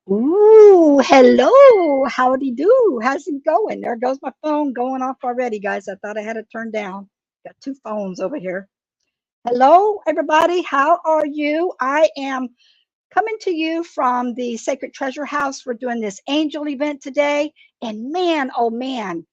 Ooh, hello. Howdy do. How's it going? There goes my phone going off already, guys. I thought I had it turned down. Got two phones over here. Hello, everybody. How are you? I am coming to you from the Sacred Treasure House. We're doing this angel event today. And man, oh man,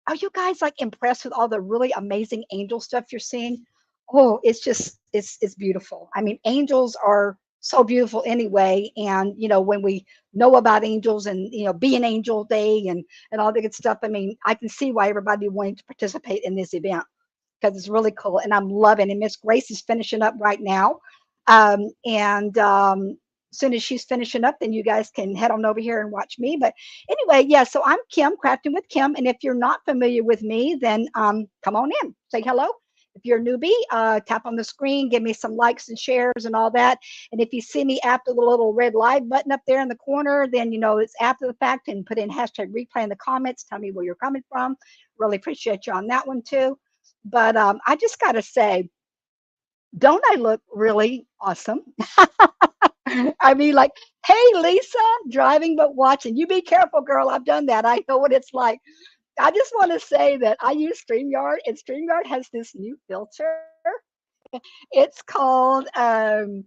are you guys like impressed with all the really amazing angel stuff you're seeing? Oh, it's just it's beautiful. I mean, angels are so beautiful anyway. And when we know about angels and be an angel day and all the good stuff, I mean, I can see why everybody wanted to participate in this event because it's really cool and I'm loving it. Miss Grace is finishing up right now. And as soon as she's finishing up, then you guys can head on over here and watch me. But anyway, yeah, so I'm Kim, Crafting with Kim. And if you're not familiar with me, then come on in, say hello. If you're a newbie, tap on the screen, give me some likes and shares and all that. And if you see me after the little red live button up there in the corner, then you know it's after the fact and put in hashtag replay in the comments. Tell me where you're coming from. Really appreciate you on that one too. But I just got to say, don't I look really awesome? I mean, like, hey, Lisa, driving but watching. You be careful, girl. I've done that. I know what it's like. I just want to say that I use StreamYard, and StreamYard has this new filter. It's called Touch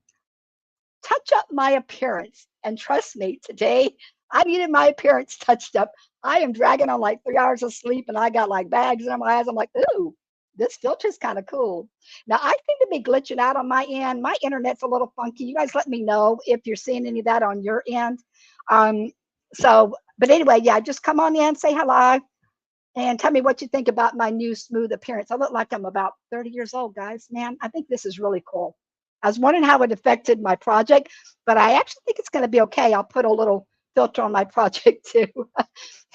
Up My Appearance. And trust me, today I needed my appearance touched up. I am dragging on like 3 hours of sleep, and I got like bags in my eyes. I'm like, ooh, this filter's kind of cool. Now I seem to be glitching out on my end. My internet's a little funky. You guys let me know if you're seeing any of that on your end. Um, but anyway, yeah, just come on in, say hello, and tell me what you think about my new smooth appearance. I look like I'm about 30 years old, guys. Man, I think this is really cool. I was wondering how it affected my project, but I actually think it's going to be okay. I'll put a little filter on my project too.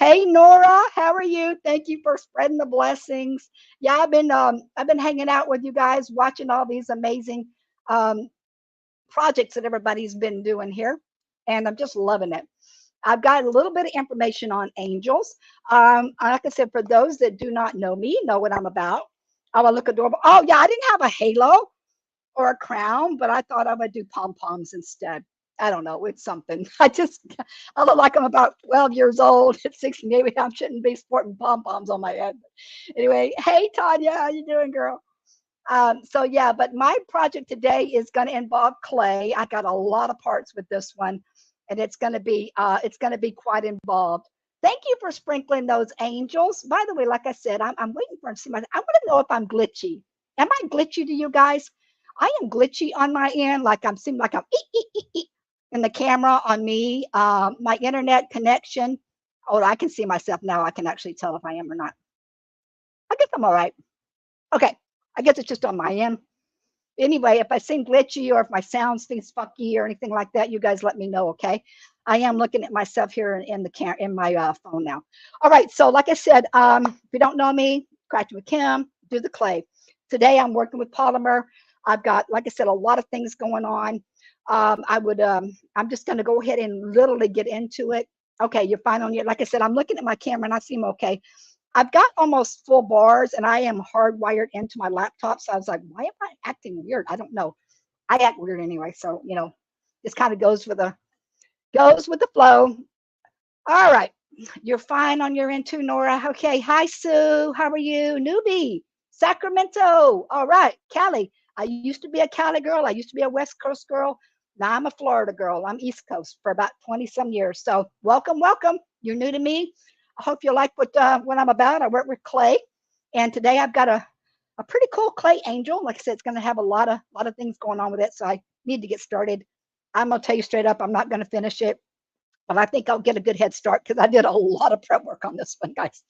Hey Nora, how are you? Thank you for spreading the blessings. Yeah, I've been hanging out with you guys, watching all these amazing um, projects that everybody's been doing here, and I'm just loving it. I've got a little bit of information on angels. Like I said, for those that do not know me, know what I'm about. Oh, I look adorable. Oh, yeah, I didn't have a halo or a crown, but I thought I would do pom poms instead. I don't know. It's something. I look like I'm about 12 years old. At 60, maybe I shouldn't be sporting pom poms on my head. But anyway, hey, Tanya, how you doing, girl? So yeah, but my project today is going to involve clay. I got a lot of parts with this one, and it's going to be quite involved. Thank you for sprinkling those angels. By the way, like I said, I'm waiting for him to see my. I want to know if I'm glitchy. Am I glitchy to you guys? I am glitchy on my end. Like I'm seeming like I'm in the camera on me. My internet connection. Oh, I can see myself now. I can actually tell if I am or not. I guess I'm all right. Okay. I guess it's just on my end. Anyway, if I seem glitchy or if my sound seems funky or anything like that, you guys let me know, okay? I am looking at myself here in my phone now. All right, so like I said, if you don't know me, Crafting with Kim, do the clay. Today I'm working with polymer. I've got, like I said, a lot of things going on. I'm just going to go ahead and literally get into it. Okay, you're fine on your. Like I said, I'm looking at my camera and I seem okay. I've got almost full bars and I am hardwired into my laptop. So I was like, why am I acting weird? I don't know. I act weird anyway. So, this kind of goes with the flow. All right. You're fine on your end too, Nora. Okay. Hi, Sue. How are you? Newbie. Sacramento. All right. Cali. I used to be a Cali girl. I used to be a West Coast girl. Now I'm a Florida girl. I'm East Coast for about 20 some years. So welcome, welcome. You're new to me. I hope you like what I'm about. I work with clay, and today I've got a pretty cool clay angel. Like I said, it's going to have a lot of things going on with it. So I need to get started. I'm gonna tell you straight up, I'm not going to finish it, but I think I'll get a good head start because I did a lot of prep work on this one, guys.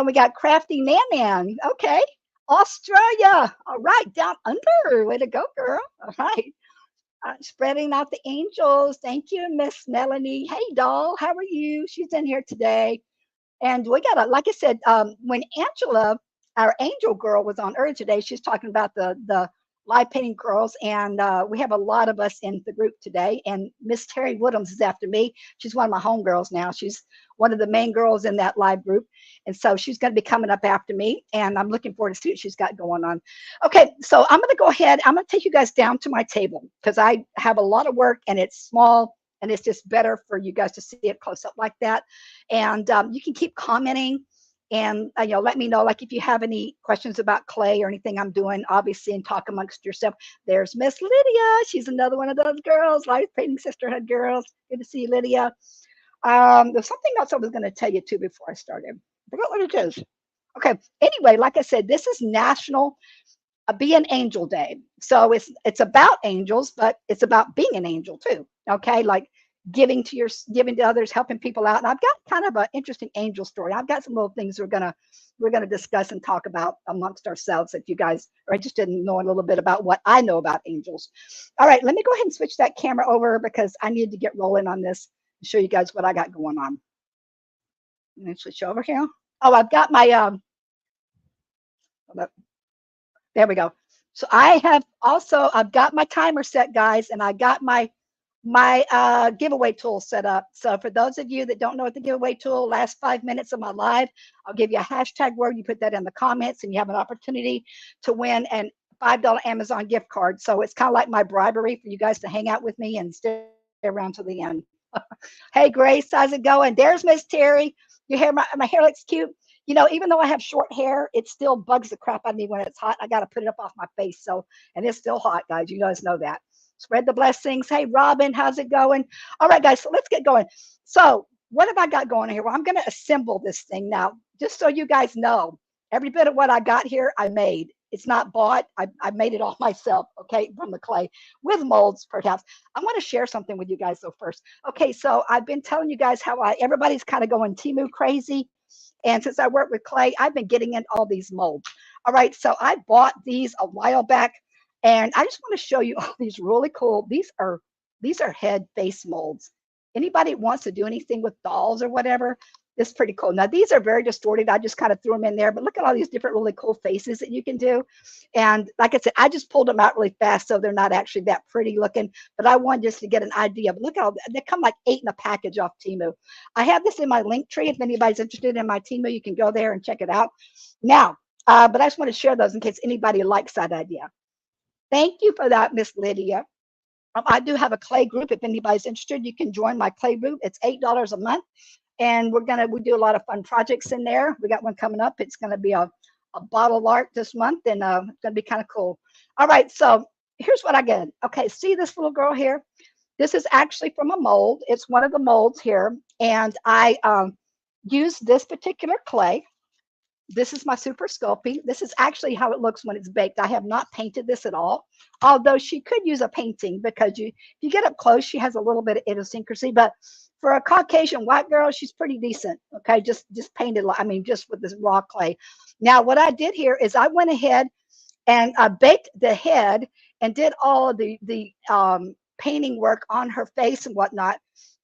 We got Crafty Nan. Okay, Australia. All right, down under. Way to go, girl. All right. Spreading out the angels. Thank you, Miss Melanie. Hey, doll, how are you? She's in here today. And we got like I said, when Angela, our angel girl, was on earlier today, she's talking about the live painting girls, and we have a lot of us in the group today. And Miss Terry Woodhams is after me. She's one of my homegirls now. She's one of the main girls in that live group, and so she's going to be coming up after me. And I'm looking forward to see what she's got going on. Okay, so I'm going to go ahead. I'm going to take you guys down to my table because I have a lot of work and it's small and it's just better for you guys to see it close up like that. And you can keep commenting and let me know, like, if you have any questions about clay or anything I'm doing, obviously, and talk amongst yourself. There's Miss Lydia. She's another one of those girls, Life Painting Sisterhood girls. Good to see you, Lydia. There's something else I was going to tell you too before I started. I forgot what it is. Okay. Anyway, like I said, this is National Be an Angel Day. So it's about angels, but it's about being an angel too. Okay, like giving to others, helping people out. And I've got kind of an interesting angel story. I've got some little things we're gonna discuss and talk about amongst ourselves if you guys are interested in knowing a little bit about what I know about angels. All right, let me go ahead and switch that camera over because I need to get rolling on this and show you guys what I got going on. Let me switch over here. Oh, I've got my there we go. So I've got my timer set, guys, and I got my giveaway tool set up. So for those of you that don't know what the giveaway tool, last 5 minutes of my live, I'll give you a hashtag word. You put that in the comments, and you have an opportunity to win an $5 Amazon gift card. So it's kind of like my bribery for you guys to hang out with me and stay around to the end. Hey, Grace, how's it going? There's Miss Terry. Your hair, my hair looks cute. Even though I have short hair, it still bugs the crap out of me when it's hot. I got to put it up off my face. So, and it's still hot, guys. You guys know that. Spread the blessings. Hey, Robin, how's it going? All right, guys, so let's get going. So what have I got going here? Well, I'm going to assemble this thing now, just so you guys know. Every bit of what I got here, I made. It's not bought. I made it all myself, okay, from the clay with molds, perhaps. I want to share something with you guys, though, first. Okay, so I've been telling you guys how everybody's kind of going Temu crazy. And since I work with clay, I've been getting in all these molds. All right, so I bought these a while back, and I just want to show you all these really cool. These are head face molds. Anybody wants to do anything with dolls or whatever, this is pretty cool. Now these are very distorted. I just kind of threw them in there, but look at all these different really cool faces that you can do. And like I said, I just pulled them out really fast, so they're not actually that pretty looking. But I wanted just to get an idea. But look at all they come like 8 in a package off Temu. I have this in my link tree. If anybody's interested in my Temu, you can go there and check it out. Now, but I just want to share those in case anybody likes that idea. Thank you for that, Miss Lydia. I do have a clay group. If anybody's interested, you can join my clay group. It's $8 a month. And we do a lot of fun projects in there. We got one coming up. It's going to be a bottle art this month, and it's going to be kind of cool. All right, so here's what I get. Okay, see this little girl here? This is actually from a mold. It's one of the molds here, and I used this particular clay. This is my Super Sculpey. This is actually how it looks when it's baked. I have not painted this at all, although she could use a painting because if you get up close, she has a little bit of idiosyncrasy, but for a Caucasian white girl, she's pretty decent. Okay, just painted, just with this raw clay. Now, what I did here is I went ahead and I baked the head and did all of the painting work on her face and whatnot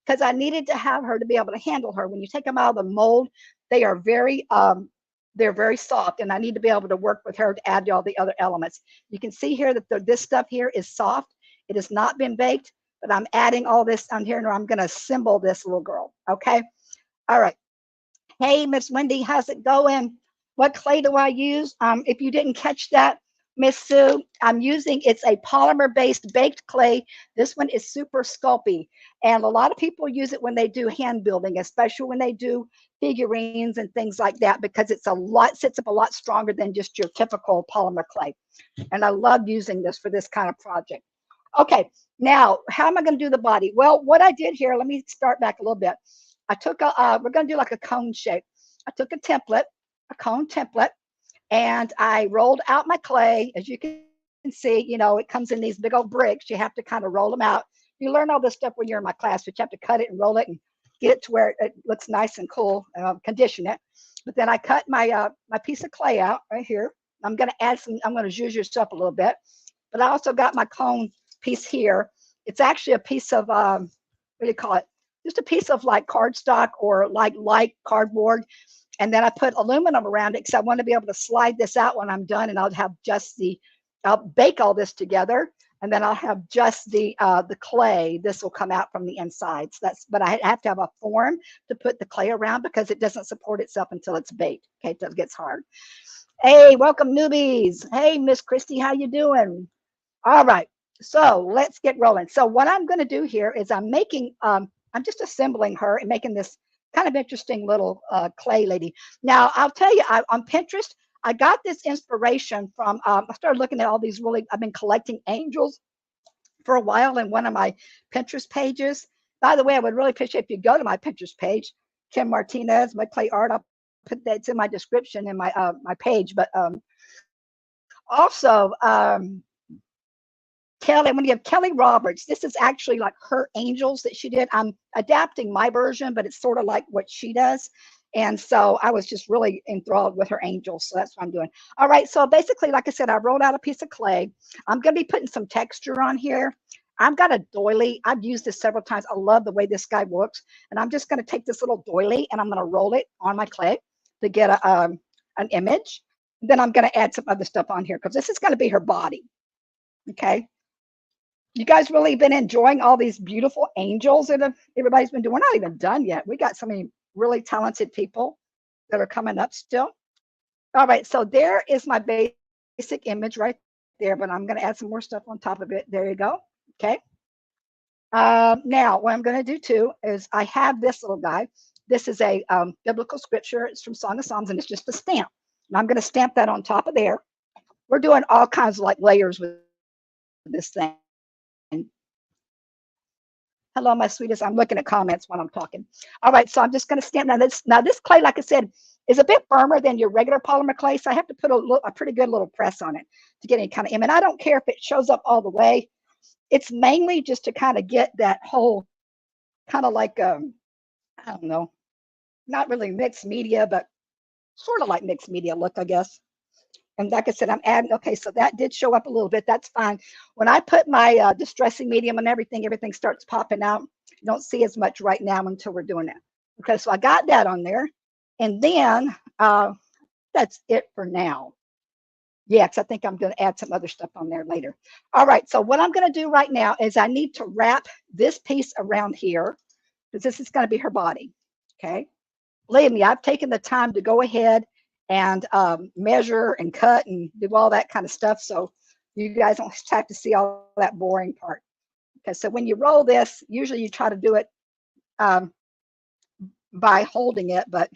because I needed to have her to be able to handle her. When you take them out of the mold, they are they're very soft, and I need to be able to work with her to add all the other elements. You can see here that this stuff here is soft. It has not been baked, but I'm adding all this on here, and I'm going to assemble this little girl. Okay. All right. Hey, Miss Wendy, how's it going? What clay do I use? If you didn't catch that, Miss Sue, it's a polymer-based baked clay. This one is Super Sculpey. And a lot of people use it when they do hand building, especially when they do figurines and things like that, because sits up a lot stronger than just your typical polymer clay. And I love using this for this kind of project. Okay, now, how am I going to do the body? Well, what I did here, let me start back a little bit. I took we're going to do like a cone shape. I took a cone template, and I rolled out my clay. As you can see, it comes in these big old bricks. You have to kind of roll them out. You learn all this stuff when you're in my class, but you have to cut it and roll it and get it to where it looks nice and cool, condition it. But then I cut my piece of clay out right here. I'm going to zhuzh this up a little bit. But I also got my cone piece here. It's actually a piece of, what do you call it? Just a piece of like cardstock or like light cardboard. And then I put aluminum around it because I want to be able to slide this out when I'm done, and I'll bake all this together, and then I'll have just the clay. This will come out from the inside. But I have to have a form to put the clay around because it doesn't support itself until it's baked. Okay, it gets hard. Hey, welcome newbies. Hey, Miss Christy, how you doing? All right. So let's get rolling. So what I'm going to do here is I'm just assembling her and making this kind of interesting little clay lady. Now, I'll tell you, on Pinterest, I got this inspiration from, I started looking at all these I've been collecting angels for a while in one of my Pinterest pages. By the way, I would really appreciate if you go to my Pinterest page, Kim Martinez, Mud.Clay.Art. I'll put that, it's in my description in my page. But also, Kelly, when you have Kelly Roberts, this is actually like her angels that she did. I'm adapting my version, but it's sort of like what she does. And so I was just really enthralled with her angels. So that's what I'm doing. All right. So basically, like I said, I rolled out a piece of clay. I'm going to be putting some texture on here. I've got a doily. I've used this several times. I love the way this guy looks. And I'm just going to take this little doily and I'm going to roll it on my clay to get an image. Then I'm going to add some other stuff on here because this is going to be her body. Okay. You guys really been enjoying all these beautiful angels that everybody's been doing. We're not even done yet. We got so many really talented people that are coming up still. All right, so there is my basic image right there, but I'm going to add some more stuff on top of it. There you go. Okay. Now, what I'm going to do too is I have this little guy. This is a biblical scripture. It's from Song of Songs, and it's just a stamp. And I'm going to stamp that on top of there. We're doing all kinds of like layers with this thing. Hello, my sweetest. I'm looking at comments when I'm talking. All right, so I'm just going to stamp. Now this clay, like I said, is a bit firmer than your regular polymer clay, so I have to put a pretty good little press on it to get any kind of image. And I don't care if it shows up all the way. It's mainly just to kind of get that whole kind of like, I don't know, not really mixed media, but sort of like mixed media look, I guess. And like I said, I'm adding, okay, so that did show up a little bit. That's fine. When I put my distressing medium and everything starts popping out. You don't see as much right now until we're doing it. Okay, so I got that on there. And then that's it for now. Yeah, because I think I'm going to add some other stuff on there later. All right, so what I'm going to do right now is I need to wrap this piece around here because this is going to be her body. Okay. Believe me, I've taken the time to go ahead and measure and cut and do all that kind of stuff. So you guys don't have to see all that boring part. Okay, so when you roll this, usually you try to do it by holding it, but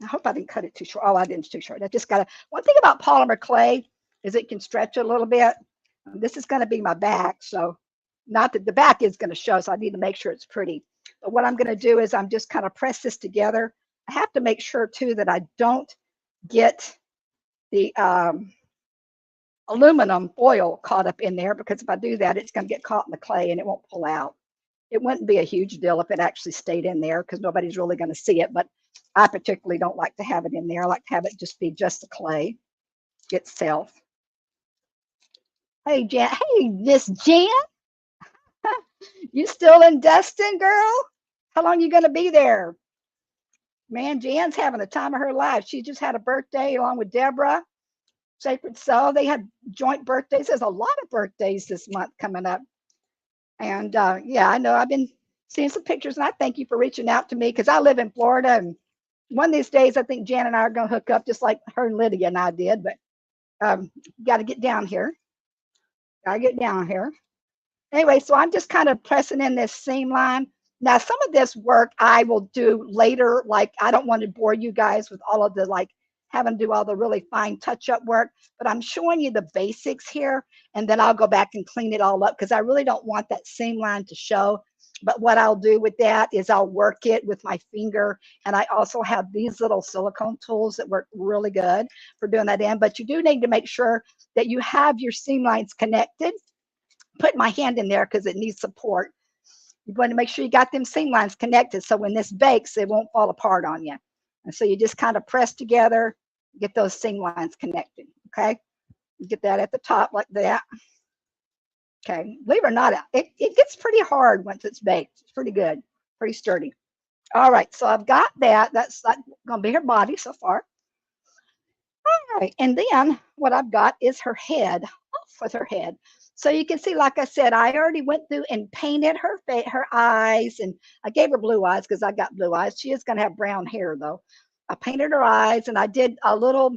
I hope I didn't cut it too short. Oh, I didn't too short. I just got to, one thing about polymer clay is it can stretch a little bit. This is going to be my back. So not that the back is going to show, so I need to make sure it's pretty. But what I'm going to do is I'm just kind of press this together. I have to make sure too that I don't get the aluminum foil caught up in there, because if I do that, it's going to get caught in the clay and it won't pull out. It wouldn't be a huge deal if it actually stayed in there because nobody's really going to see it. But I particularly don't like to have it in there. I like to have it just be just the clay itself. Hey, Jan. Hey, Miss Jan. You still in Destin, girl? How long you going to be there? Man, Jan's having the time of her life. She just had a birthday along with Deborah. Sacred Soul. They had joint birthdays. There's a lot of birthdays this month coming up. And yeah, I know I've been seeing some pictures, and I thank you for reaching out to me because I live in Florida. And one of these days, I think Jan and I are going to hook up just like her and Lydia and I did. But got to get down here. Got to get down here. Anyway, so I'm just kind of pressing in this seam line. Now, some of this work I will do later. Like, I don't want to bore you guys with all of the like having to do all the really fine touch-up work, but I'm showing you the basics here, and then I'll go back and clean it all up because I really don't want that seam line to show. But what I'll do with that is I'll work it with my finger, and I also have these little silicone tools that work really good for doing that in. But you do need to make sure that you have your seam lines connected. Put my hand in there because it needs support. You want to make sure you got them seam lines connected so when this bakes, it won't fall apart on you. And so you just kind of press together, get those seam lines connected, okay? Get that at the top like that. Okay, believe it or not, it gets pretty hard once it's baked. It's pretty good, pretty sturdy. All right, so I've got that. That's going to be her body so far. All right, and then what I've got is her head, off with her head. So you can see, like I said, I already went through and painted her face, her eyes, and I gave her blue eyes because I got blue eyes. She is going to have brown hair though. I painted her eyes, and I did a little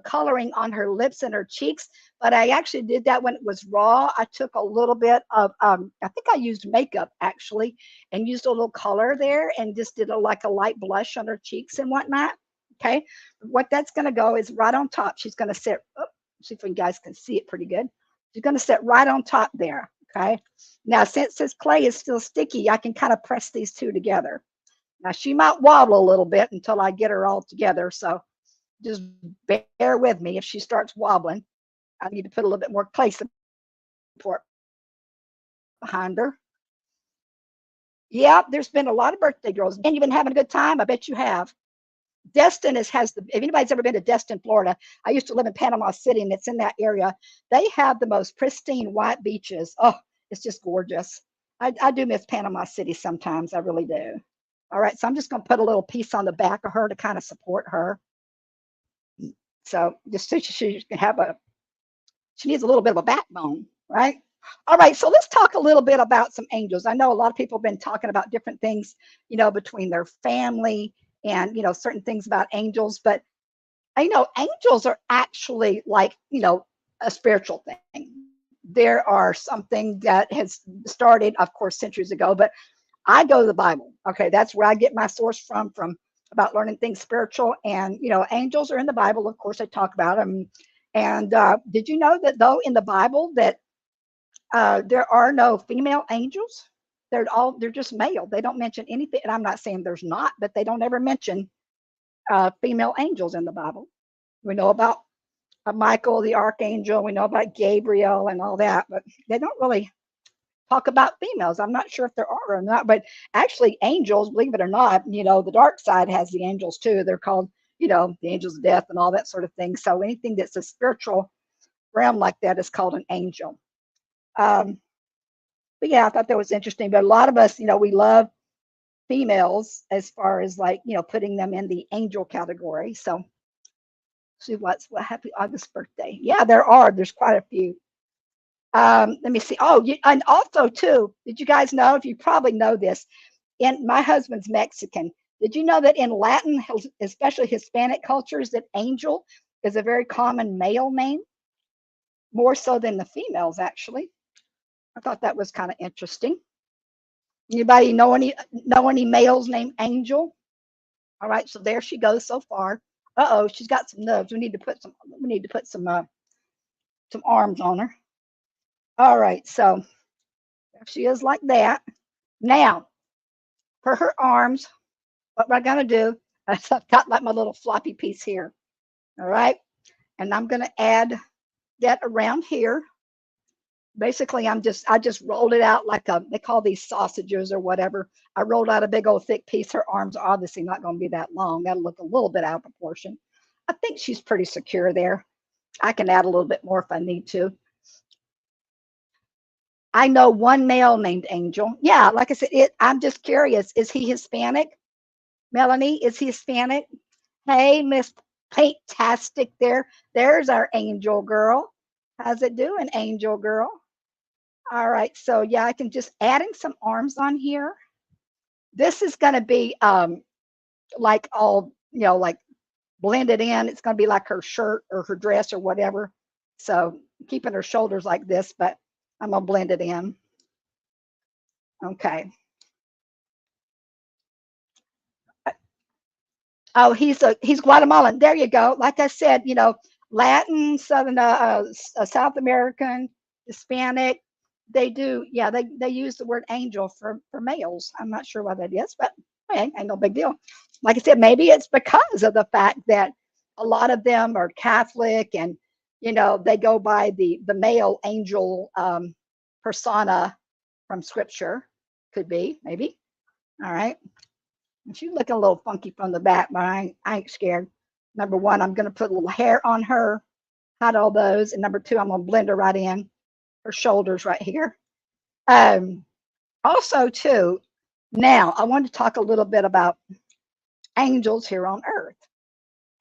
coloring on her lips and her cheeks, but I actually did that when it was raw. I took a little bit of, I think I used makeup actually, and used a little color there and just did like a light blush on her cheeks and whatnot. Okay. What that's going to go is right on top. She's going to sit, oh, see if you guys can see it pretty good. She's going to sit right on top there. Okay. Now, since this clay is still sticky, I can kind of press these two together. Now, she might wobble a little bit until I get her all together. So just bear with me. If she starts wobbling, I need to put a little bit more clay support behind her. Yeah, there's been a lot of birthday girls. And you've been having a good time. I bet you have. Destin has the, if anybody's ever been to Destin, Florida, I used to live in Panama City and it's in that area. They have the most pristine white beaches. Oh, it's just gorgeous. I do miss Panama City sometimes. I really do. All right, so I'm just going to put a little piece on the back of her to kind of support her. So just so she can have a, she needs a little bit of a backbone, right? All right, so let's talk a little bit about some angels. I know a lot of people have been talking about different things, between their family and, certain things about angels, but angels are actually like, a spiritual thing. There are something that has started, of course, centuries ago, but I go to the Bible. Okay, that's where I get my source from about learning things spiritual. And angels are in the Bible. Of course, I talk about them. And did you know that though in the Bible that there are no female angels? They're just male. They don't mention anything. And I'm not saying there's not, but they don't ever mention female angels in the Bible. We know about Michael, the archangel. We know about Gabriel and all that, but they don't really talk about females. I'm not sure if there are or not, but actually, angels, believe it or not, the dark side has the angels too. They're called, the angels of death and all that sort of thing. So anything that's a spiritual realm like that is called an angel. Um, but yeah, I thought that was interesting. But a lot of us, we love females as far as like, putting them in the angel category. So see what happy August birthday. Yeah, there's quite a few. Let me see. Oh, and also too, did you guys know, if you probably know this, in my husband's Mexican, did you know that in Latin, especially Hispanic cultures, that angel is a very common male name, more so than the females, actually. I thought that was kind of interesting. Anybody know any males named Angel? All right, so there she goes so far. Uh-oh, she's got some nubs. We need to put some arms on her. All right, so there she is like that. Now, for her arms, what we're gonna do is I've got like my little floppy piece here. All right, and I'm gonna add that around here. Basically, I just rolled it out like they call these sausages or whatever. I rolled out a big old thick piece. Her arms are obviously not going to be that long. That'll look a little bit out of proportion. I think she's pretty secure there. I can add a little bit more if I need to. I know one male named Angel. Yeah, like I said, I'm just curious. Is he Hispanic? Melanie, is he Hispanic? Hey, Miss Paintastic there. There's our Angel girl. How's it doing, Angel girl? All right, so yeah, I can just adding some arms on here. This is going to be like all, like blended in. It's going to be like her shirt or her dress or whatever. So keeping her shoulders like this, but I'm going to blend it in. Okay. Oh, he's Guatemalan. There you go. Like I said, Latin, Southern, South American, Hispanic. They do, yeah. They use the word angel for males. I'm not sure why that is, but hey, ain't no big deal. Like I said, maybe it's because of the fact that a lot of them are Catholic, and they go by the male angel persona from Scripture. Could be, maybe. All right. She's looking a little funky from the back, but I ain't scared. Number one, I'm going to put a little hair on her, hide all those. And number two, I'm going to blend her right in, her shoulders right here. Um, Also, too, now I want to talk a little bit about angels here on earth.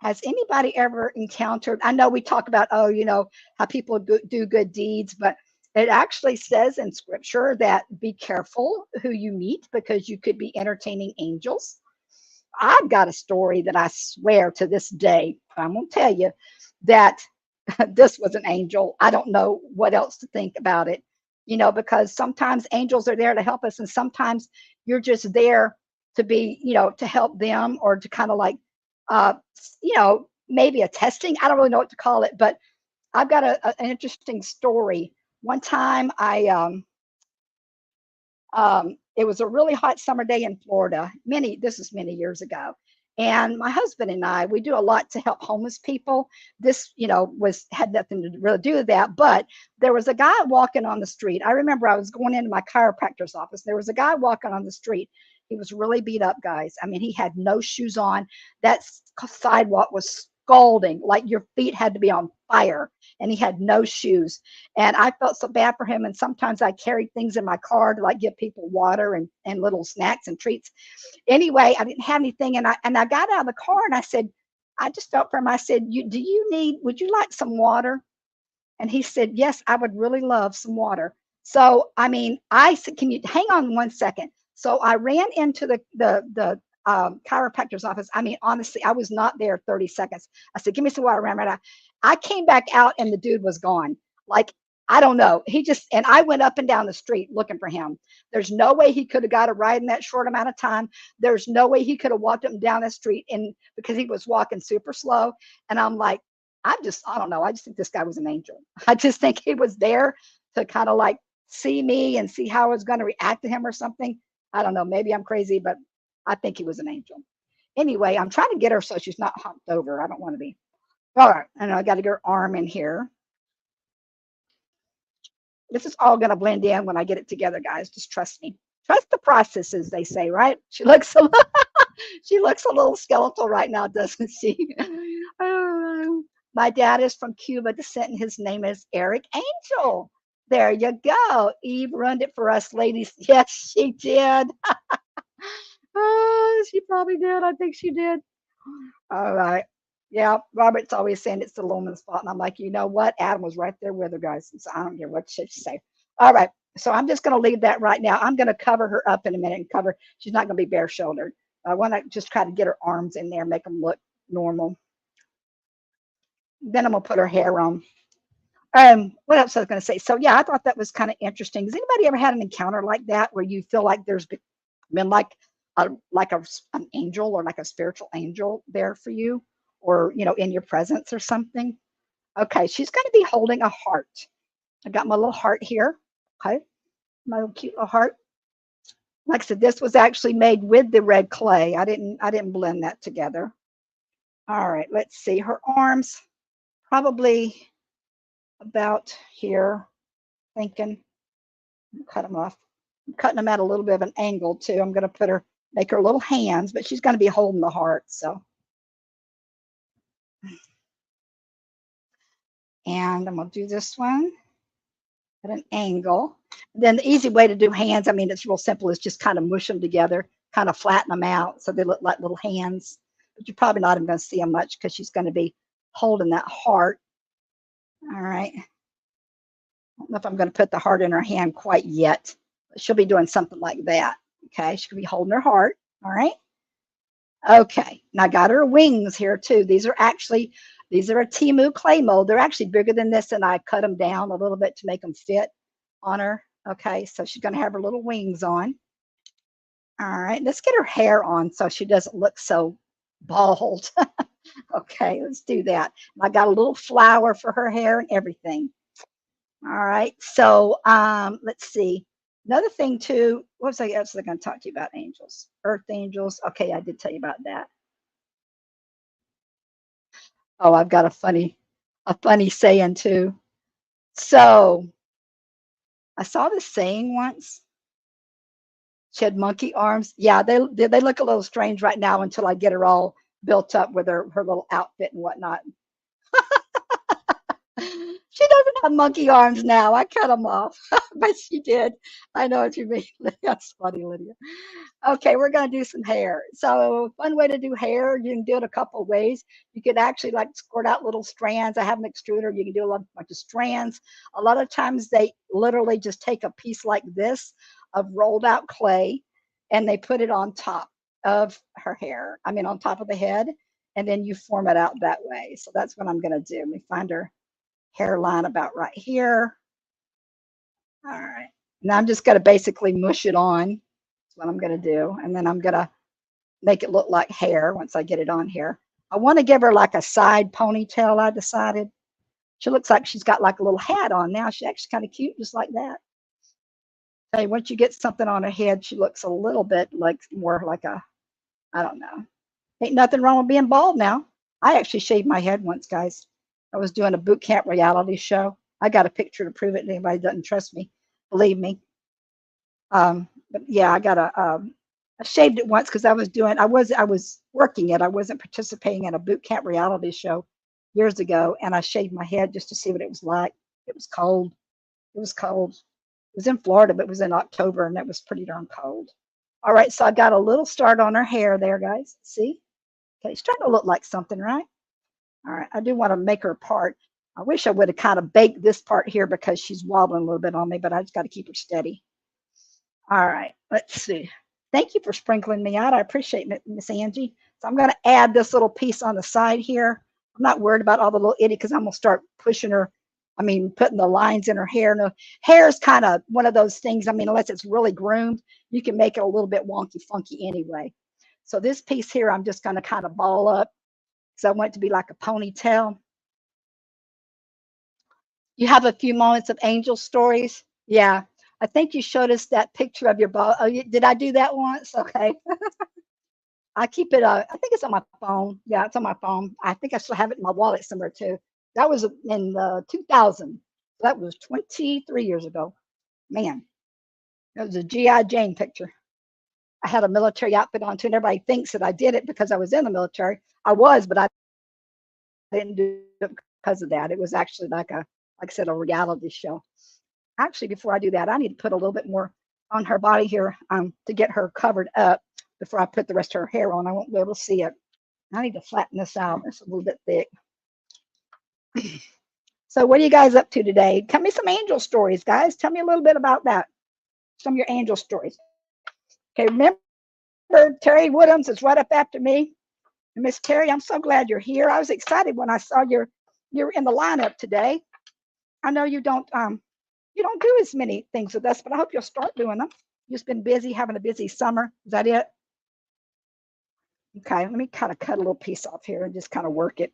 Has anybody ever encountered? I know we talk about, oh, how people do good deeds, but it actually says in scripture that be careful who you meet because you could be entertaining angels. I've got a story that I swear to this day, I'm going to tell you. that this was an angel. I don't know what else to think about it, because sometimes angels are there to help us, and sometimes you're just there to be, to help them, or to kind of like, maybe a testing. I don't really know what to call it, but I've got an interesting story. One time it was a really hot summer day in Florida. This is many years ago. And my husband and I, we do a lot to help homeless people. This, had nothing to really do with that. But there was a guy walking on the street. I remember I was going into my chiropractor's office. There was a guy walking on the street. He was really beat up, guys. I mean, he had no shoes on. That sidewalk was scalding, like your feet had to be on fire. And he had no shoes. And I felt so bad for him. And sometimes I carried things in my car to like give people water and little snacks and treats. Anyway, I didn't have anything, and I got out of the car and I said, I just felt for him. I said, would you like some water? And he said, yes, I would really love some water. So, I mean, I said, can you hang on 1 second? So I ran into the chiropractor's office. I mean, honestly, I was not there 30 seconds. I said, give me some water. I ran right out. I came back out and the dude was gone. Like, I don't know. And I went up and down the street looking for him. There's no way he could have got a ride in that short amount of time. There's no way he could have walked up and down the street, and because he was walking super slow. And I'm like, I don't know. I just think this guy was an angel. I just think he was there to kind of like see me and see how I was going to react to him or something. I don't know. Maybe I'm crazy, but I think he was an angel. Anyway, I'm trying to get her so she's not humped over. I don't want to be. All right. And I got to get her arm in here. This is all going to blend in when I get it together, guys. Just trust me. Trust the process, as they say, right? She looks a little skeletal right now, doesn't she? My dad is from Cuba descent, and his name is Eric Angel. There you go. Eve ruined it for us ladies. Yes, she did. Oh, she probably did. I think she did. All right. Yeah, Robert's always saying it's the woman's fault. And I'm like, you know what? Adam was right there with her, guys. So I don't care what she say. All right. So I'm just going to leave that right now. I'm going to cover her up in a minute and she's not going to be bare shouldered. I want to just try to get her arms in there, make them look normal. Then I'm going to put her hair on. What else I was going to say? So yeah, I thought that was kind of interesting. Has anybody ever had an encounter like that where you feel like there's been an angel or like a spiritual angel there for you, or in your presence or something? Okay, she's going to be holding a heart. I got my little heart here. Okay, my little cute little heart. Like I said, this was actually made with the red clay. I didn't blend that together. All right, let's see. Her arms probably about here. Thinking, cut them off. I'm cutting them at a little bit of an angle too. I'm going to make her little hands, but she's going to be holding the heart. So, and I'm going to do this one at an angle. Then the easy way to do hands, I mean, it's real simple, is just kind of mush them together, kind of flatten them out so they look like little hands. But you're probably not even going to see them much because she's going to be holding that heart. All right. I don't know if I'm going to put the heart in her hand quite yet, but she'll be doing something like that. Okay. She'll be holding her heart. All right. Okay. Now I got her wings here too. These are a Timu clay mold. They're actually bigger than this, and I cut them down a little bit to make them fit on her. Okay, so she's going to have her little wings on. All right, let's get her hair on so she doesn't look so bald. Okay, let's do that. I got a little flower for her hair and everything. All right, so let's see. Another thing too, what was I else going to talk to you about? Angels, earth angels. Okay, I did tell you about that. Oh, I've got a funny saying too. So I saw this saying once. She had monkey arms. Yeah, they look a little strange right now until I get her all built up with her little outfit and whatnot. She doesn't have monkey arms now. I cut them off, but she did. I know what you mean. That's funny, Lydia. Okay, we're gonna do some hair. So, fun way to do hair. You can do it a couple of ways. You could actually like squirt out little strands. I have an extruder. You can do a bunch of strands. A lot of times they literally just take a piece like this of rolled out clay, and they put it on top of her hair. I mean, on top of the head, and then you form it out that way. So that's what I'm going to do. Let me find her hairline about right here. All right. Now I'm just going to basically mush it on. That's what I'm going to do. And then I'm going to make it look like hair once I get it on here. I want to give her like a side ponytail, I decided. She looks like she's got like a little hat on now. She's actually kind of cute, just like that. Hey, once you get something on her head, she looks a little bit like more like a, I don't know. Ain't nothing wrong with being bald now. I actually shaved my head once, guys. I was doing a boot camp reality show. I got a picture to prove it. Anybody doesn't trust me, believe me. But yeah, I shaved it once because I was working it. I wasn't participating in a boot camp reality show years ago, and I shaved my head just to see what it was like. It was cold. It was cold. It was in Florida, but it was in October, and it was pretty darn cold. All right, so I got a little start on her hair there, guys. See? Okay, it's starting to look like something, right? All right, I do want to make her part. I wish I would have kind of baked this part here because she's wobbling a little bit on me, but I just got to keep her steady. All right, let's see. Thank you for sprinkling me out. I appreciate it, Miss Angie. So I'm going to add this little piece on the side here. I'm not worried about all the little itty because I'm going to start pushing her. I mean, putting the lines in her hair. No, hair is kind of one of those things. I mean, unless it's really groomed, you can make it a little bit wonky, funky anyway. So this piece here, I'm just going to kind of ball up because I want it to be like a ponytail. You have a few moments of angel stories. Yeah. I think you showed us that picture of your ball. Oh, did I do that once? Okay. I keep it, I think it's on my phone. Yeah, it's on my phone. I think I still have it in my wallet somewhere too. That was in 2000. That was 23 years ago. Man, that was a G.I. Jane picture. I had a military outfit on too, and everybody thinks that I did it because I was in the military. I was, but I didn't do it because of that. It was actually like I said, a reality show. Actually, before I do that, I need to put a little bit more on her body here to get her covered up before I put the rest of her hair on. I won't be able to see it. I need to flatten this out. It's a little bit thick. So what are you guys up to today? Tell me some angel stories, guys. Tell me a little bit about that. Some of your angel stories. Okay, remember Terry Woodhams is right up after me. And Miss Terry, I'm so glad you're here. I was excited when I saw you're in the lineup today. I know you don't do as many things with us, but I hope you'll start doing them. You've just been busy, having a busy summer. Is that it? Okay, let me kind of cut a little piece off here and just kind of work it.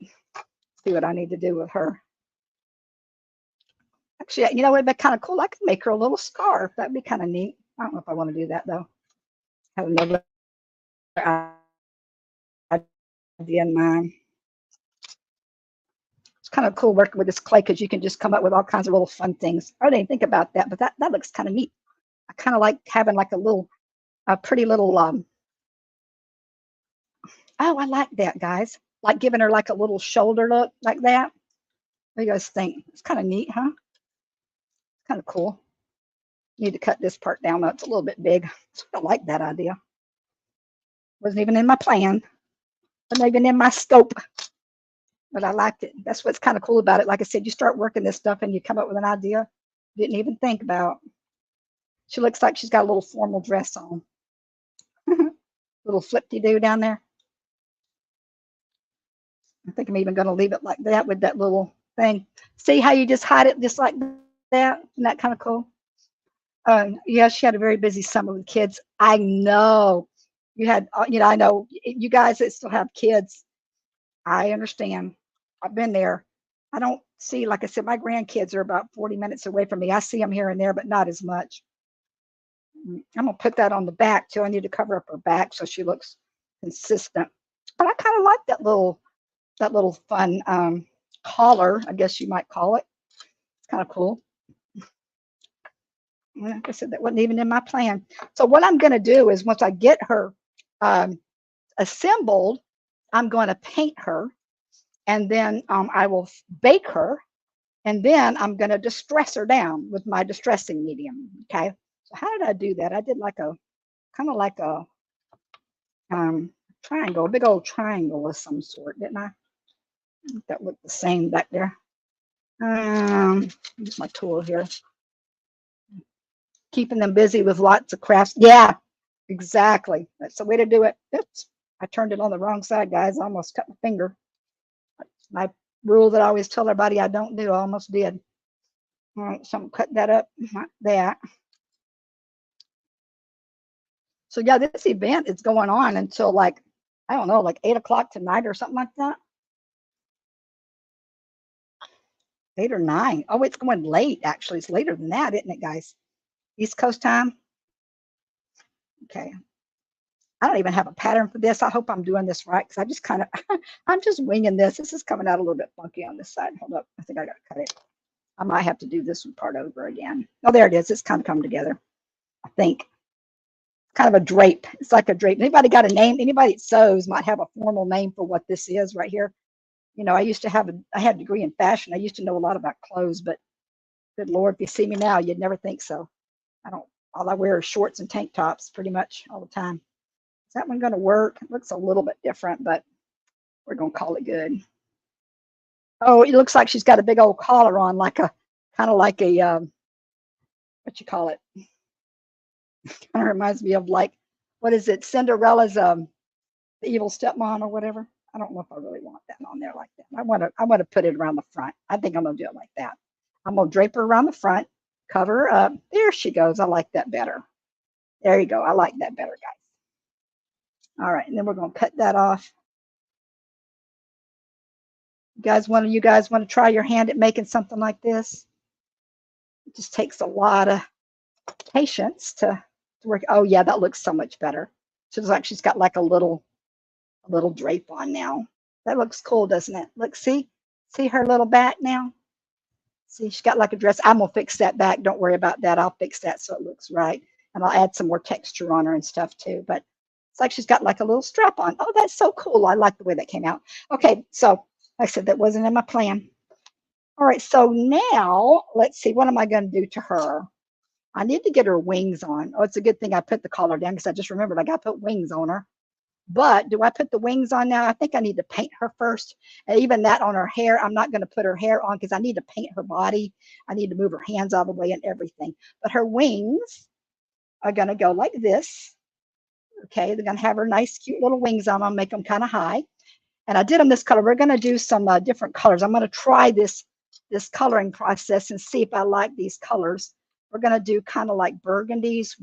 See what I need to do with her. Actually, you know, it'd be kind of cool. I could make her a little scarf. That'd be kind of neat. I don't know if I want to do that though. Have another idea in mind. It's kind of cool working with this clay because you can just come up with all kinds of little fun things. I didn't think about that, but that looks kind of neat. I kind of like having like a pretty little oh, I like that, guys. Like giving her like a little shoulder look like that. What do you guys think? It's kind of neat, huh? Kind of cool. Need to cut this part down. It's a little bit big. I like that idea. Wasn't even in my plan. Wasn't even in my scope. But I liked it. That's what's kind of cool about it. Like I said, you start working this stuff and you come up with an idea you didn't even think about. She looks like she's got a little formal dress on. Little flip-de-doo down there. I think I'm even going to leave it like that with that little thing. See how you just hide it just like that? Isn't that kind of cool? Yeah, she had a very busy summer with kids. I know. You had, I know you guys that still have kids. I understand. I've been there. I don't see, like I said, my grandkids are about 40 minutes away from me. I see them here and there, but not as much. I'm going to put that on the back too. I need to cover up her back so she looks consistent. But I kind of like that little fun collar, I guess you might call it. It's kind of cool. Like I said, that wasn't even in my plan. So what I'm going to do is once I get her assembled, I'm going to paint her, and then I will bake her, and then I'm going to distress her down with my distressing medium. Okay. So how did I do that? I did like a kind of like a triangle, a big old triangle of some sort, didn't I? That looked the same back there. Use my tool here. Keeping them busy with lots of crafts. Yeah, exactly. That's the way to do it. Oops. I turned it on the wrong side, guys. I almost cut my finger. My rule that I always tell everybody I don't do, I almost did. All right, so I'm cutting that up like that. So yeah, this event is going on until like, I don't know, like 8 o'clock tonight or something like that. 8 or 9. Oh, it's going late, actually. It's later than that, isn't it, guys? East Coast time. Okay. I don't even have a pattern for this. I hope I'm doing this right because I just kind of, I'm just winging this. This is coming out a little bit funky on this side. Hold up. I think I got to cut it. I might have to do this one part over again. Oh, there it is. It's kind of come together, I think. Kind of a drape. It's like a drape. Anybody got a name? Anybody that sews might have a formal name for what this is right here. You know, I used to have I had a degree in fashion. I used to know a lot about clothes, but good Lord, if you see me now, you'd never think so. I don't, all I wear is shorts and tank tops pretty much all the time. Is that one going to work? It looks a little bit different, but we're going to call it good. Oh, it looks like she's got a big old collar on, like a, kind of like a, what you call it? Kind of reminds me of like, what is it? Cinderella's, the evil stepmom or whatever. I don't know if I really want that on there like that. I want to put it around the front. I think I'm going to do it like that. I'm going to drape her around the front, cover her up. There she goes. I like that better. There you go. I like that better, guys. All right, and then we're going to cut that off. You guys want to try your hand at making something like this? It just takes a lot of patience to work. Oh yeah, that looks so much better. So it's like she's got like a little drape on now. That looks cool, doesn't it? Look, see her little back now. See, she's got like a dress. I'm gonna fix that back. Don't worry about that. I'll fix that so it looks right, and I'll add some more texture on her and stuff too. But it's like she's got like a little strap on. Oh, that's so cool. I like the way that came out. Okay, so like I said, that wasn't in my plan. All right, so now let's see. What am I going to do to her? I need to get her wings on. Oh, it's a good thing I put the collar down because I just remembered I got to put wings on her. But do I put the wings on now? I think I need to paint her first. And even that on her hair, I'm not going to put her hair on because I need to paint her body. I need to move her hands out of the way and everything. But her wings are going to go like this. Okay, they're going to have her nice, cute little wings on them, make them kind of high. And I did them this color. We're going to do some different colors. I'm going to try this coloring process and see if I like these colors. We're going to do kind of like burgundies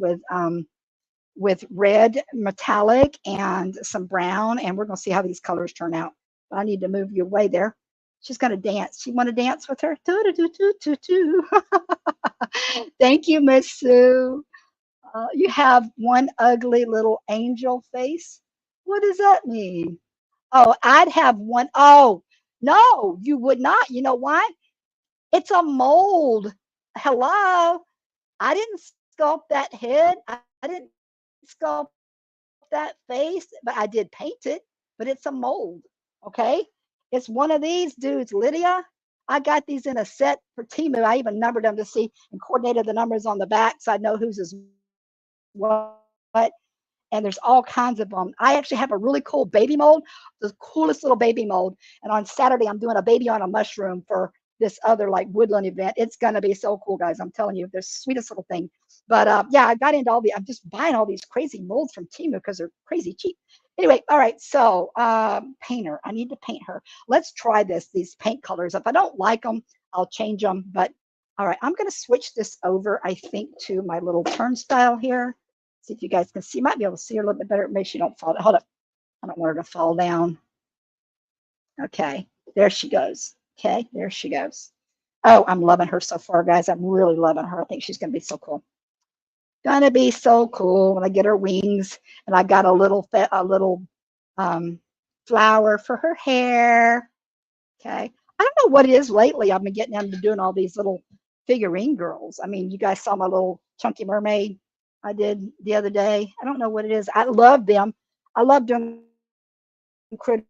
with red metallic and some brown, and we're going to see how these colors turn out. But I need to move you away there. She's going to dance. You want to dance with her? Thank you, Miss Sue. You have one ugly little angel face. What does that mean? Oh, I'd have one. Oh, no, you would not. You know why? It's a mold. Hello. I didn't sculpt that head. I didn't sculpt that face, but I did paint it, but it's a mold. Okay. It's one of these dudes, Lydia. I got these in a set for Timu. I even numbered them to see and coordinated the numbers on the back so I know whose is what. And there's all kinds of them. I actually have a really cool baby mold, the coolest little baby mold. And on Saturday, I'm doing a baby on a mushroom for this other like woodland event. It's gonna be so cool, guys. I'm telling you, the sweetest little thing. But yeah, I got into all the. I'm just buying all these crazy molds from Timu because they're crazy cheap. Anyway, all right. So paint her. I need to paint her. Let's try these paint colors. If I don't like them, I'll change them. But all right, I'm gonna switch this over. I think to my little turnstile here. See if you guys can see. You might be able to see her a little bit better. Make sure you don't fall. Hold up. I don't want her to fall down. Okay, there she goes. Okay, there she goes. Oh, I'm loving her so far, guys. I'm really loving her. I think she's going to be so cool. Gonna be so cool when I get her wings, and I got a little flower for her hair. Okay, I don't know what it is lately. I've been getting into doing all these little figurine girls. I mean, you guys saw my little chunky mermaid I did the other day. I don't know what it is. I love them. I love doing critters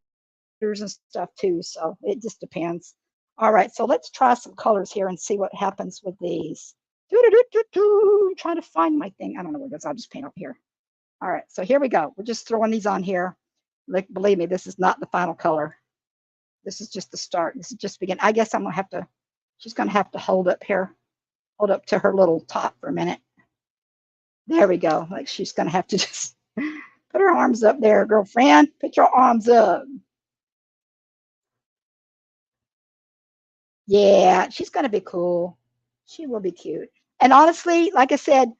and stuff too. So it just depends. All right. So let's try some colors here and see what happens with these. Trying to find my thing. I don't know where it is. I'll just paint up here. All right. So here we go. We're just throwing these on here. Like, believe me, this is not the final color. This is just the start. This is just begin. I guess I'm going to have to, she's going to have to hold up here, hold up to her little top for a minute. There we go. Like she's going to have to just Put her arms up there, girlfriend. Put your arms up. Yeah, she's gonna be cool. She will be cute. And honestly, like I said,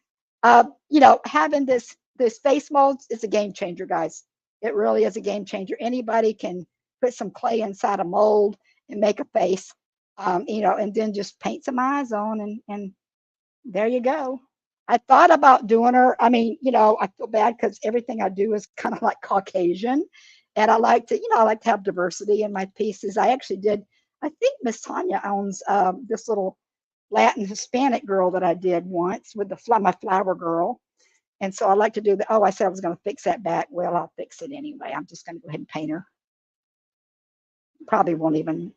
having this face molds is a game changer, guys. It really is a game changer. Anybody can put some clay inside a mold and make a face, and then just paint some eyes on, and there you go. I thought about doing her. I mean, I feel bad because everything I do is kind of like Caucasian, and I like to have diversity in my pieces. I actually did. I think Miss Tanya owns this little Latin Hispanic girl that I did once with my flower girl, and so I like to do the. Oh, I said I was going to fix that back. Well, I'll fix it anyway. I'm just going to go ahead and paint her. Probably won't even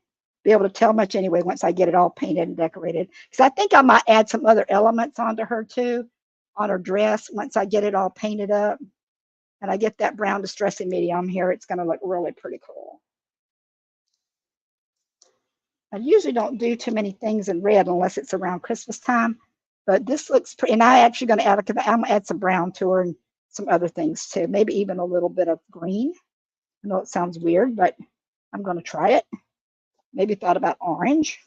be able to tell much anyway once I get it all painted and decorated. Because I think I might add some other elements onto her too, on her dress once I get it all painted up. And I get that brown distressing medium here, it's going to look really pretty cool. I usually don't do too many things in red unless it's around Christmas time. But this looks pretty, and I actually going to add, I'm going to add some brown to her and some other things too. Maybe even a little bit of green. I know it sounds weird, but I'm going to try it. Maybe thought about orange.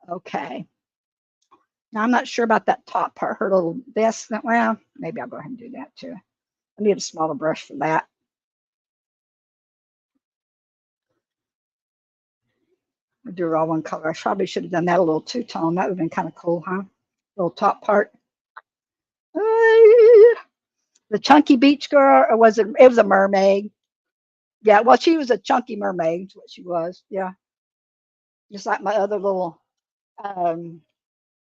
Okay. Now I'm not sure about that top part, her little vest. Well, maybe I'll go ahead and do that too. I need a smaller brush for that. I'll do it all one color. I probably should have done that a little two-tone. That would have been kind of cool, huh? Little top part. The chunky beach girl, or was it? It was a mermaid. Yeah, well, she was a chunky mermaid. Is what she was. Yeah, just like my other little,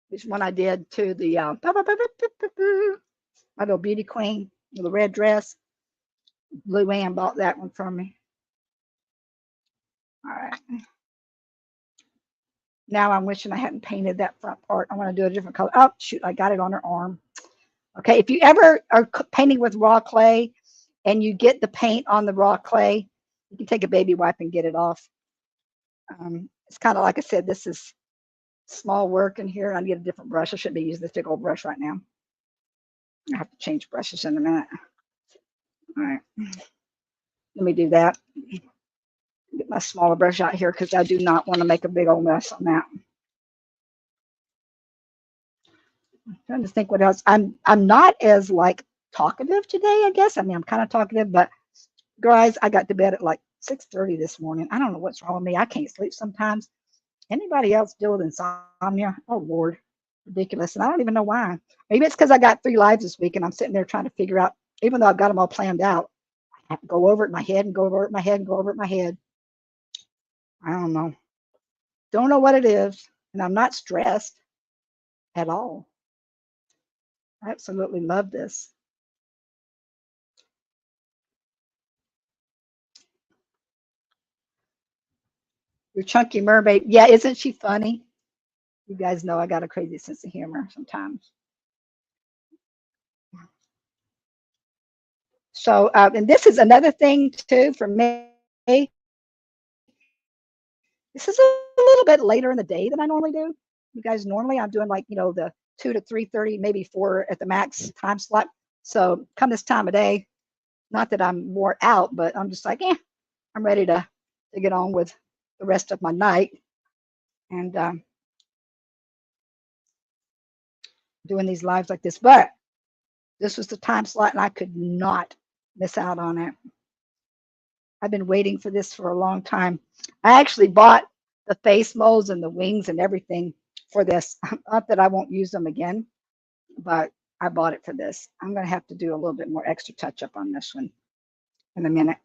which one I did to the my little beauty queen with the red dress. Lou Ann bought that one from me. All right. Now I'm wishing I hadn't painted that front part. I want to do a different color. Oh, shoot, I got it on her arm. Okay, if you ever are painting with raw clay and you get the paint on the raw clay, you can take a baby wipe and get it off. It's kind of like I said, this is small work in here. I need a different brush. I shouldn't be using this big old brush right now. I have to change brushes in a minute. All right, let me do that. Get my smaller brush out here because I do not want to make a big old mess on that. I'm trying to think what else. I'm not as like talkative today, I guess. I mean, I'm kind of talkative, but guys, I got to bed at like 6:30 this morning. I don't know what's wrong with me. I can't sleep sometimes. Anybody else deal with insomnia? Oh Lord, ridiculous. And I don't even know why. Maybe it's because I got 3 lives this week and I'm sitting there trying to figure out, even though I've got them all planned out, I have to go over it in my head and go over it in my head and go over it in my head. I don't know. Don't know what it is. And I'm not stressed at all. I absolutely love this. Your chunky mermaid. Yeah, isn't she funny? You guys know I got a crazy sense of humor sometimes. So, and this is another thing too for me. This is a little bit later in the day than I normally do. You guys, normally I'm doing like, the 2 to 3:30, maybe 4 at the max time slot. So come this time of day, not that I'm wore out, but I'm just like, I'm ready to get on with the rest of my night and doing these lives like this. But this was the time slot and I could not miss out on it. I've been waiting for this for a long time. I actually bought the face molds and the wings and everything for this. Not that I won't use them again, but I bought it for this. I'm going to have to do a little bit more extra touch up on this one in a minute.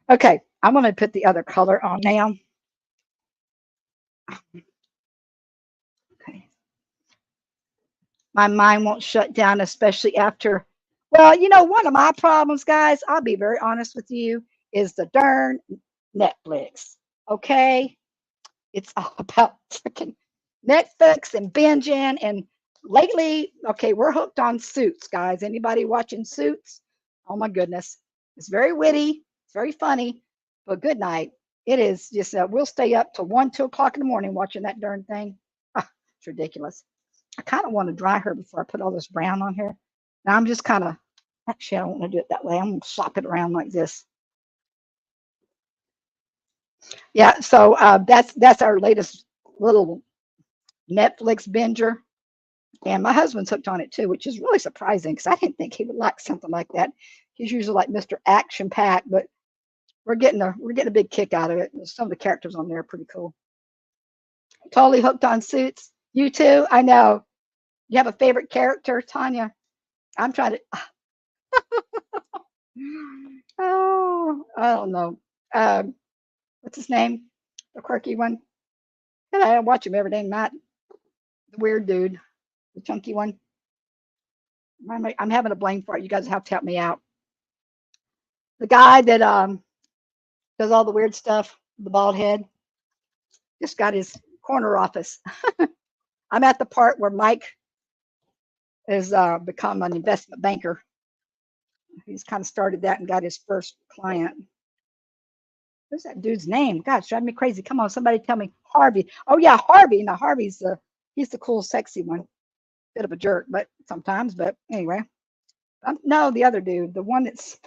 Okay, I'm going to put the other color on now. Okay. My mind won't shut down, especially after. Well, one of my problems, guys, I'll be very honest with you, is the darn Netflix. Okay. It's all about freaking Netflix and binging. And lately, okay, we're hooked on Suits, guys. Anybody watching Suits? Oh my goodness. It's very witty. It's very funny. But good night. It is just, we'll stay up till 1, 2 o'clock in the morning watching that darn thing. Ah, it's ridiculous. I kind of want to dry her before I put all this brown on here. Now I'm just kind of Actually, I don't want to do it that way. I'm going to slop it around like this. Yeah, so that's our latest little Netflix binger. And my husband's hooked on it too, which is really surprising because I didn't think he would like something like that. He's usually like Mr. Action Pack, but we're getting a big kick out of it. Some of the characters on there are pretty cool. Totally hooked on Suits. You too? I know. You have a favorite character, Tanya? I'm trying to. Oh, I don't know. What's his name? The quirky one. I watch him every day. Matt, the weird dude, the chunky one. I'm having a blame for it. You guys have to help me out. The guy that does all the weird stuff, the bald head, just got his corner office. I'm at the part where Mike has become an investment banker. He's kind of started that and got his first client. What's that dude's name? Gosh, drive me crazy. Come on, somebody tell me. Harvey. Oh yeah, Harvey. Now he's the cool, sexy one. Bit of a jerk, but sometimes. But anyway, no, the other dude, the one that's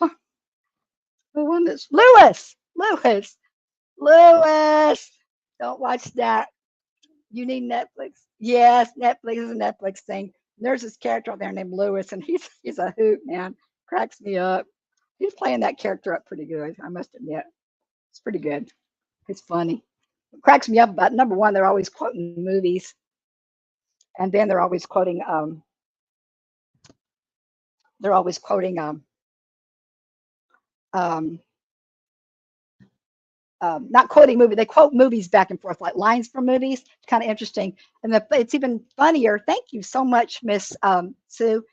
Lewis. Don't watch that. You need Netflix. Yes, Netflix is a Netflix thing. There's this character out there named Lewis, and he's a hoot, man. Cracks me up. He's playing that character up pretty good, I must admit. It's pretty good. It's funny. It cracks me up about number one, they're always quoting movies, and then they're always quoting um, not quoting movie. They quote movies back and forth, like lines from movies. It's kind of interesting. And it's even funnier. Thank you so much, Miss Sue.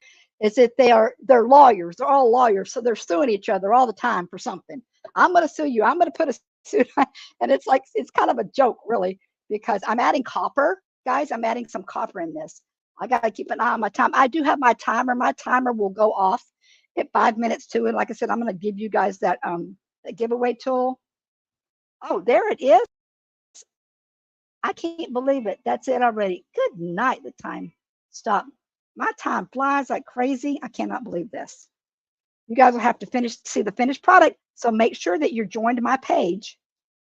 Is that they're lawyers. They're all lawyers, so they're suing each other all the time for something. I'm going to sue you. I'm going to put a suit on. And it's kind of a joke, really, because I'm adding copper, guys. I'm adding some copper in this. I got to keep an eye on my time. I do have my timer. My timer will go off at 5 minutes to. And like I said, I'm going to give you guys that giveaway tool. Oh, there it is. I can't believe it. That's it already. Good night. The time. Stop. My time flies like crazy. I cannot believe this. You guys will have to see the finished product. So make sure that you're joined to my page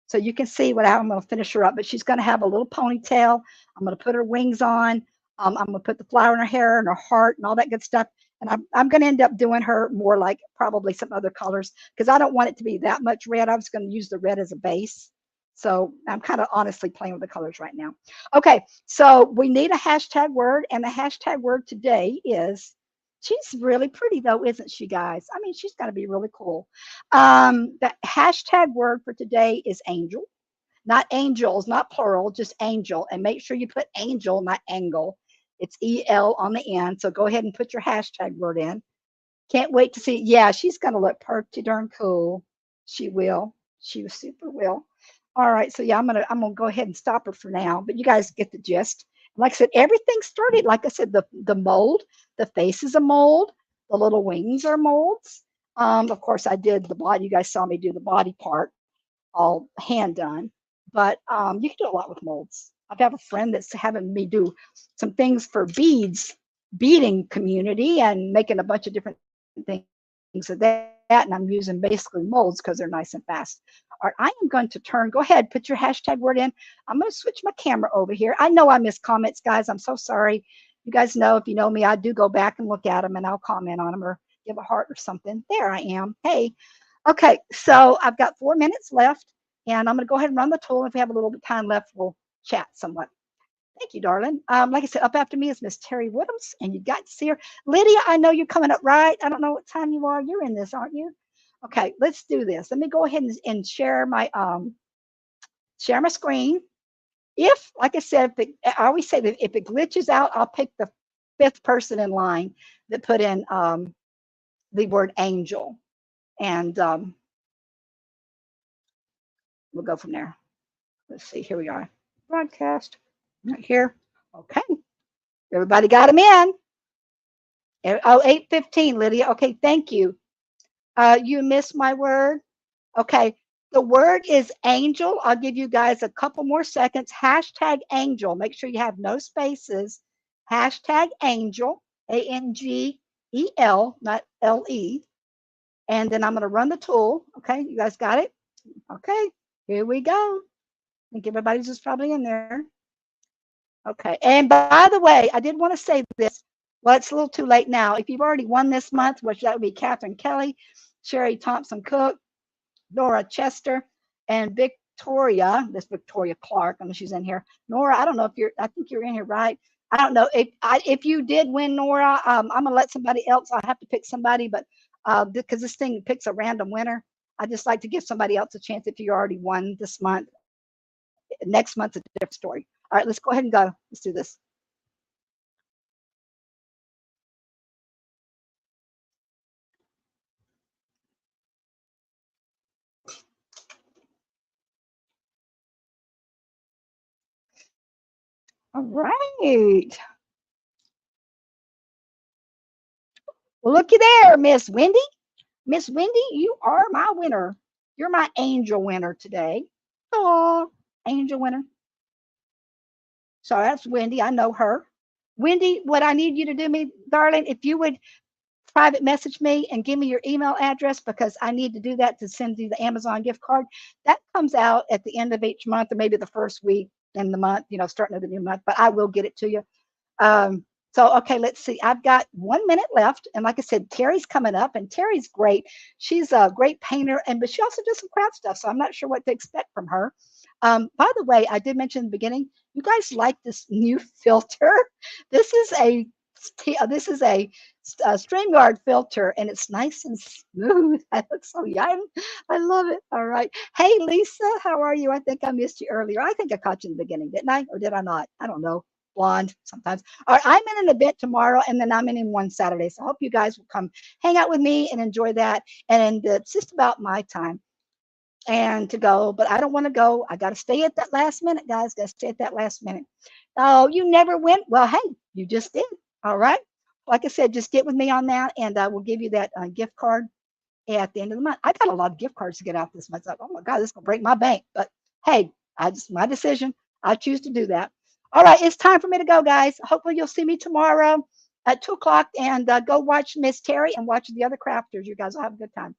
so you can see what I'm going to finish her up. But she's going to have a little ponytail. I'm going to put her wings on. I'm going to put the flower in her hair and her heart and all that good stuff. And I'm going to end up doing her more like probably some other colors because I don't want it to be that much red. I was going to use the red as a base. So I'm kind of honestly playing with the colors right now. Okay, so we need a hashtag word, and the hashtag word today is, she's really pretty though, isn't she, guys? I mean, she's going to be really cool. The hashtag word for today is angel. Not angels, not plural, just angel. And make sure you put angel, not angle. It's EL on the end. So go ahead and put your hashtag word in. Can't wait to see. Yeah, she's going to look pretty darn cool. She will. She super will. All right. So yeah, I'm gonna go ahead and stop her for now. But you guys get the gist. Like I said, everything started. Like I said, the mold, the face is a mold. The little wings are molds. Of course, I did the body. You guys saw me do the body part, all hand done. But you can do a lot with molds. I have a friend that's having me do some things for beading community and making a bunch of different things of that. And I'm using basically molds because they're nice and fast. All right, I am going to go ahead, put your hashtag word in. I'm going to switch my camera over here. I know I miss comments, guys. I'm so sorry. You guys know, if you know me, I do go back and look at them and I'll comment on them or give a heart or something. There I am. Hey. Okay, so I've got 4 minutes left, and I'm going to go ahead and run the tool. If we have a little bit of time left, we'll chat somewhat. Thank you, darling. Like I said, up after me is Miss Terry Woodhams, and you got to see her. Lydia, I know you're coming up, right? I don't know what time you are. You're in this, aren't you? Okay, let's do this. Let me go ahead and share my screen. If, like I said, I always say that if it glitches out, I'll pick the 5th person in line that put in the word angel. And we'll go from there. Let's see, here we are. Broadcast, right here. Okay, everybody got them in. Oh, 8:15, Lydia. Okay, thank you. You missed my word. Okay, the word is angel. I'll give you guys a couple more seconds. Hashtag angel. Make sure you have no spaces. Hashtag angel, ANGEL. E-L, not L-E. And then I'm going to run the tool. Okay, you guys got it? Okay, here we go. I think everybody's just probably in there. Okay, and by the way, I did want to say this. Well, it's a little too late now. If you've already won this month, which that would be Catherine Kelly, Sherry Thompson Cook, Nora Chester, and Victoria. This Victoria Clark. I know she's in here. Nora, I don't know if you're. I think you're in here, right? I don't know if you did win, Nora. I'm gonna let somebody else. I have to pick somebody, but because this thing picks a random winner, I just like to give somebody else a chance. If you already won this month, next month's a different story. All right, let's go ahead and go. Let's do this. All right. Well, looky there, Miss Wendy. Miss Wendy, you are my winner. You're my angel winner today. Oh, angel winner. So that's Wendy. I know her. Wendy, what I need you to do, me, darling, if you would private message me and give me your email address because I need to do that to send you the Amazon gift card. That comes out at the end of each month or maybe the first week in the month, starting of the new month, but I will get it to you. Okay, let's see. I've got 1 minute left, and like I said, Terry's coming up, and Terry's great. She's a great painter, and but she also does some craft stuff. So I'm not sure what to expect from her. By the way, I did mention in the beginning, you guys like this new filter. This is a StreamYard filter, and it's nice and smooth. I look so young. I love it. All right. Hey, Lisa, how are you? I think I missed you earlier. I think I caught you in the beginning, didn't I? Or did I not? I don't know. Blonde sometimes. All right, I'm in an event tomorrow, and then I'm in one Saturday. So I hope you guys will come hang out with me and enjoy that. And it's just about my time and to go, but I don't want to go. I got to stay at that last minute, guys. Got to stay at that last minute. Oh, you never went? Well, hey, you just did. All right. Like I said, just get with me on that, and I will give you that gift card at the end of the month. I got a lot of gift cards to get out this month. Oh my God, this is gonna break my bank. But hey, I just my decision. I choose to do that. All right, it's time for me to go, guys. Hopefully you'll see me tomorrow at 2 o'clock and go watch Miss Terry and watch the other crafters. You guys will have a good time.